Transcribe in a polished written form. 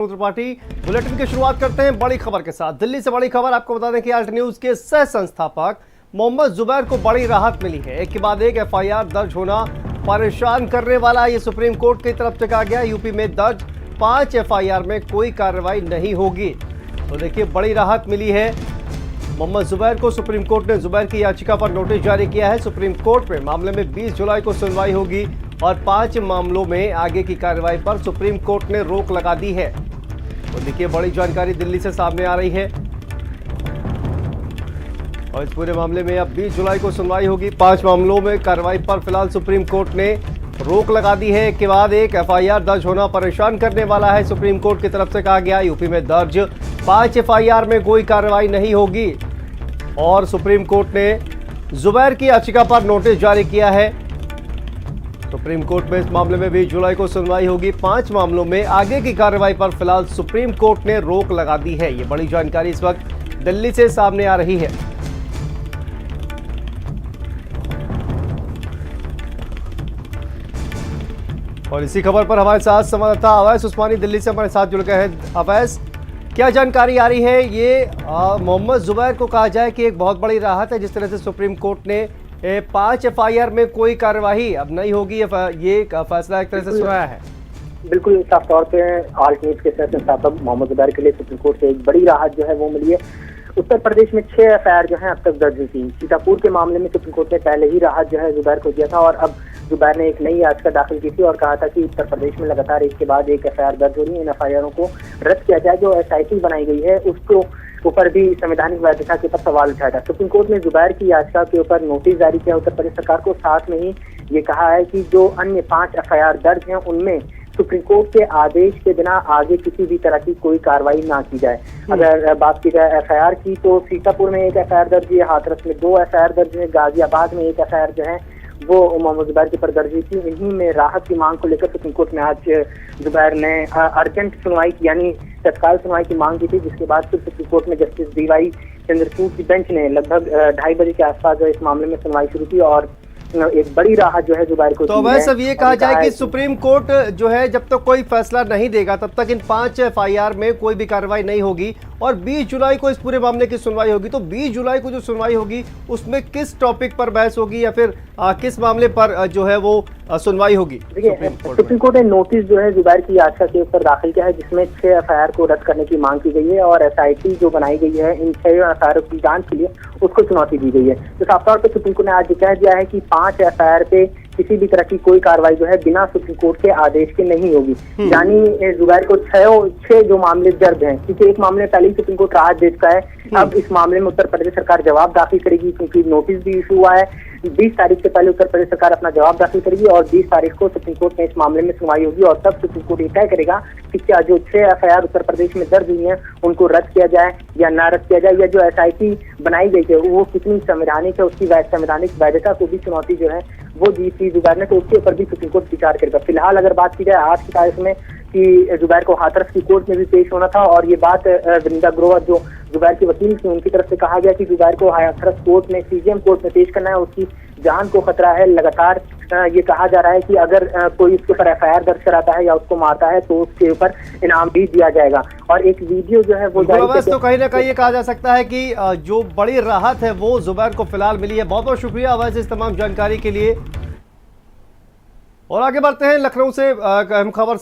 Tripathi bulletin की शुरुआत करते हैं बड़ी खबर के साथ। दिल्ली से बड़ी खबर आपको बता दें कि आल्ट न्यूज के सह संस्थापक मोहम्मद जुबैर को बड़ी राहत मिली है। एक के बाद एक एफआईआर दर्ज होना परेशान करने वाला ये सुप्रीम कोर्ट की तरफ से कहा गया। यूपी में दर्ज 5 एफआईआर में कोई कार्रवाई नहीं होगी। तो देखिए बड़ी राहत मिली है मोहम्मद जुबैर को। सुप्रीम कोर्ट ने जुबैर की याचिका पर नोटिस जारी किया है। सुप्रीम कोर्ट में मामले में 20 जुलाई को सुनवाई होगी और 5 मामलों में आगे की कार्रवाई पर सुप्रीम कोर्ट ने रोक लगा दी है। तो देखिए बड़ी जानकारी दिल्ली से सामने आ रही है और इस पूरे मामले में अब 20 जुलाई को सुनवाई होगी। 5 मामलों में कार्रवाई पर फिलहाल सुप्रीम कोर्ट ने रोक लगा दी है। एक के बाद एक एफआईआर दर्ज होना परेशान करने वाला है। सुप्रीम कोर्ट की तरफ से कहा गया यूपी में दर्ज 5 एफआईआर में कोई कार्रवाई नहीं होगी और सुप्रीम कोर्ट ने जुबैर की याचिका पर नोटिस जारी किया है। सुप्रीम कोर्ट में इस मामले में 20 जुलाई को सुनवाई होगी। 5 मामलों में आगे की कार्रवाई पर फिलहाल सुप्रीम कोर्ट ने रोक लगा दी है। ये बड़ी जानकारी इस वक्त दिल्ली से सामने आ रही है। और इसी खबर पर हमारे साथ संवाददाता अवैस उस्मानी दिल्ली से हमारे साथ जुड़ गए हैं। अवैस, क्या जानकारी आ रही है? ये मोहम्मद जुबैर को कहा जाए कि एक बहुत बड़ी राहत है जिस तरह से सुप्रीम कोर्ट ने 5 एफआईआर में कोई कार्यवाही अब नहीं होगी, ये फैसला एक तरह से सुनाया है। बिल्कुल साफ तौर पे आल्ट न्यूज के संस्थापक मोहम्मद जुबैर के लिए सुप्रीम कोर्ट से एक बड़ी राहत जो है वो मिली है। उत्तर प्रदेश में 6 एफआईआर जो है अब तक दर्ज हुई थी। सीतापुर के मामले में सुप्रीम कोर्ट ने पहले ही राहत जो है जुबैर को दिया था और अब जुबैर ने एक नई याचिका दाखिल की थी और कहा था कि उत्तर प्रदेश में लगातार एक के बाद एक एफआईआर दर्ज हो रही है। इन एफआईआरों को रद्द किया जाए। जो एसआईटी बनाई गई है उसको ऊपर भी संवैधानिक वैधता के ऊपर सवाल उठाया था। सुप्रीम कोर्ट ने जुबैर की याचिका के ऊपर नोटिस जारी किया उत्तर प्रदेश सरकार को। साथ में ही ये कहा है कि जो अन्य 5 एफआईआर दर्ज हैं उनमें सुप्रीम कोर्ट के आदेश के बिना आगे किसी भी तरह की कोई कार्रवाई ना की जाए। अगर बात की जाए एफआईआर की तो सीतापुर में एक एफआईआर दर्ज है, हाथरस में 2 एफआईआर दर्ज है, गाजियाबाद में एक एफआईआर जो है वो मोहम्मद जुबैर के ऊपर दर्ज हुई थी। इन्हीं में राहत की मांग को लेकर सुप्रीम कोर्ट में आज जुबैर ने अर्जेंट सुनवाई की यानी तत्काल सुनवाई की मांग की थी, जिसके बाद फिर सुप्रीम कोर्ट में जस्टिस डीवाई चंद्रचूड़ की बेंच ने लगभग 2:30 बजे के आसपास जो इस मामले में सुनवाई शुरू की और एक बड़ी राहत जो है जुबैर को। तो वैसे अब ये कहा जाए कि सुप्रीम कोर्ट जो है जब तक कोई फैसला नहीं देगा तब तक इन 5 एफआईआर में कोई भी कार्रवाई नहीं होगी और 20 जुलाई को इस पूरे मामले की सुनवाई होगी। तो 20 जुलाई को जो सुनवाई होगी उसमें किस टॉपिक पर बहस होगी या फिर किस मामले पर जो है वो सुनवाई होगी? सुप्रीम कोर्ट ने नोटिस जो है जुबैर की याचिका के ऊपर दाखिल किया है जिसमें 6 एफआईआर को रद्द करने की मांग की गई है और एसआईटी जो बनाई गई है इन 6 एफआईआर की जांच के लिए उसको चुनौती दी गई है। तो साफ तौर पर सुप्रीम कोर्ट ने आज कह दिया है कि 5 एफआईआर पे किसी भी तरह की कोई कार्रवाई जो है बिना सुप्रीम कोर्ट के आदेश के नहीं होगी। यानी जुबैर को 6 जो मामले दर्ज हैं, क्योंकि एक मामले पहले ही सुप्रीम कोर्ट राहत दे चुका है। अब इस मामले में उत्तर प्रदेश सरकार जवाब दाखिल करेगी क्योंकि नोटिस भी इशू हुआ है। 20 तारीख से पहले उत्तर प्रदेश सरकार अपना जवाब दाखिल करेगी और 20 तारीख को सुप्रीम कोर्ट में इस मामले में सुनवाई होगी और तब सुप्रीम कोर्ट ये तय करेगा कि क्या जो 6 एफआईआर उत्तर प्रदेश में दर्ज हुई हैं उनको रद्द किया जाए या ना रद्द किया जाए, या जो एसआईटी बनाई गई है वो कितनी संवैधानिक है, उसकी संवैधानिक वैधता को भी चुनौती जो है वो दी थी जुबैर ने, तो उसके ऊपर भी सुप्रीम कोर्ट विचार करेगा। फिलहाल अगर बात की जाए आज की तारीख में कि जुबैर को हाथरस की कोर्ट में भी पेश होना था और ये बात वृंदा ग्रोवर जो जुबैर के वकील थी उनकी तरफ से कहा गया कि जुबैर को हाथरस कोर्ट में सीजेएम कोर्ट में पेश करना है, उसकी जान को खतरा है। लगातार ये कहा जा रहा है कि अगर कोई उसके ऊपर एफआईआर दर्ज कराता है या उसको मारता है तो उसके ऊपर इनाम भी दिया जाएगा। और एक वीडियो जो है वो तो कहीं ना कहीं ये कहा जा सकता है कि जो बड़ी राहत है वो जुबैर को फिलहाल मिली है। बहुत बहुत शुक्रिया अवैस इस तमाम जानकारी के लिए। और आगे बढ़ते हैं लखनऊ से अहम खबर